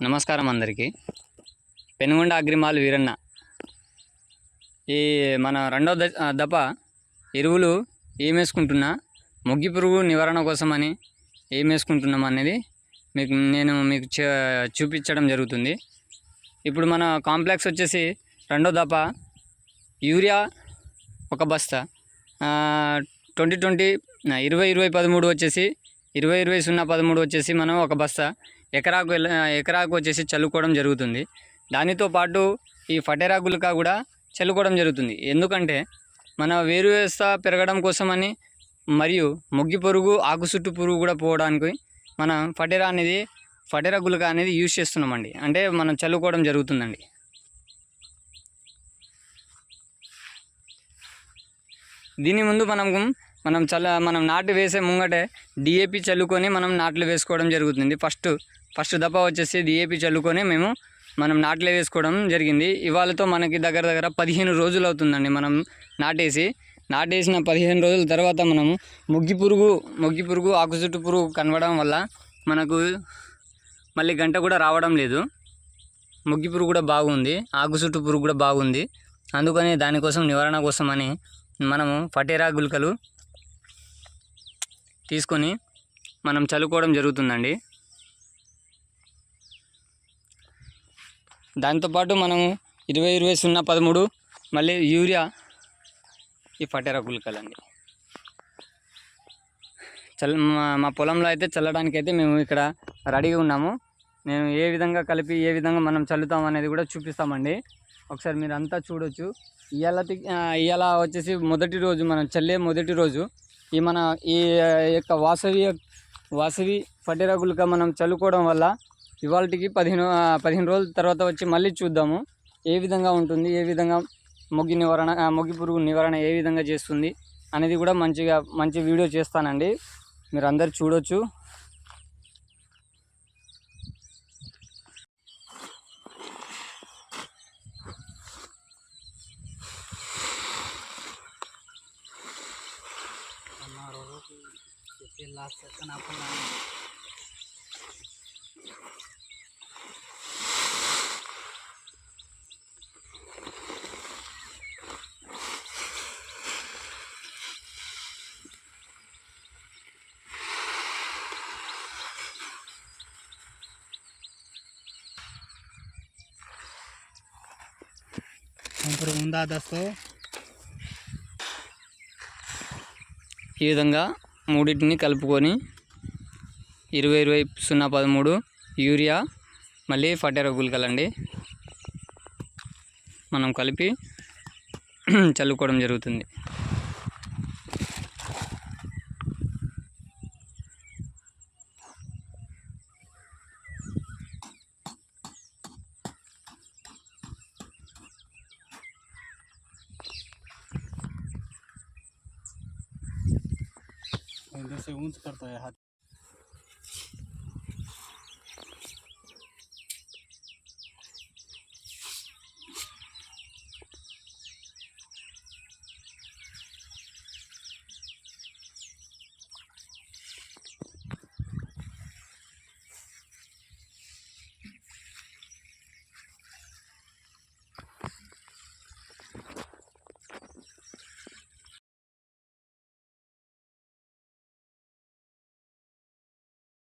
నమస్కారం అందరికీ. పెనుగొండ అగ్రిమాల్ వీరన్న. ఈ మన రెండో దఫ ఎరువులు ఏమేసుకుంటున్నా, మొగ్గి పురుగు నివారణ కోసమని ఏమేసుకుంటున్నాం అనేది నేను మీకు చూపించడం జరుగుతుంది. ఇప్పుడు మన కాంప్లెక్స్ వచ్చేసి రెండో దఫ యూరియా ఒక బస్తా 2020 2013 వచ్చేసి 2020-013 వచ్చేసి మనం ఒక బస్తా ఎకరాకు వచ్చేసి చల్లుకోవడం జరుగుతుంది. దానితో పాటు ఈ ఫటేరా గుళిక కూడా చల్లుకోవడం జరుగుతుంది. ఎందుకంటే మన వేరు వ్యవస్థ పెరగడం కోసమని మరియు మొగ్గి పురుగు ఆకు చుట్టు పురుగు కూడా పోవడానికి మనం ఫటేరా గుళిక అనేది యూజ్ చేస్తున్నామండి. అంటే మనం చల్లుకోవడం జరుగుతుందండి. దీని ముందు మనం నాటు వేసే ముంగటే డిఏపి చల్లుకొని మనం నాట్లు వేసుకోవడం జరుగుతుంది. ఫస్ట్ దఫా వచ్చేసి డిఏపి చల్లుకొని మనం నాట్లు వేసుకోవడం జరిగింది. ఇవాళతో మనకి దగ్గర 15 రోజులు అవుతుందండి. మనం నాటేసిన 15 రోజుల తర్వాత మనము మొగ్గి పురుగు ఆకు చుట్టు పురుగు కనబడడం వల్ల మనకు మళ్ళీ గంట కూడా రావడం లేదు. మొగ్గి పురుగు కూడా బాగుంది, ఆకు చుట్టు పురుగు కూడా బాగుంది. అందుకని దానికోసం నివారణ కోసమని మనము ఫటేరా గుళికలు తీసుకొని మనం చల్లుకోవడం జరుగుతుందండి. దాంతోపాటు మనము 2020-013 మళ్ళీ యూరియా ఈ ఫటేరా గుళికలండి మా పొలంలో అయితే చల్లడానికి అయితే మేము ఇక్కడ రెడీగా ఉన్నాము. మేము ఏ విధంగా కలిపి ఏ విధంగా మనం చల్లుతాం అనేది కూడా చూపిస్తామండి. ఒకసారి మీరు అంతా చూడొచ్చు. ఇవాళ వచ్చేసి మొదటి రోజు, మనం చల్లే మొదటి రోజు. ఈ యొక్క వాసవి ఫటేరా గుళిక మనం చల్లుకోవడం వల్ల ఇవాళకి 15 రోజుల తర్వాత వచ్చి మళ్ళీ చూద్దాము ఏ విధంగా ఉంటుంది, ఏ విధంగా మొగ్గి పురుగు నివారణ ఏ విధంగా చేస్తుంది అనేది కూడా మంచి వీడియో చేస్తానండి. మీరు అందరు చూడొచ్చు. ఈ విధంగా మూడింటిని కలుపుకొని 2020-013 యూరియా మళ్ళీ ఫటేరా గుళికలండి మనం కలిపి చల్లుకోవడం జరుగుతుంది. से ऊंच करता है हाथ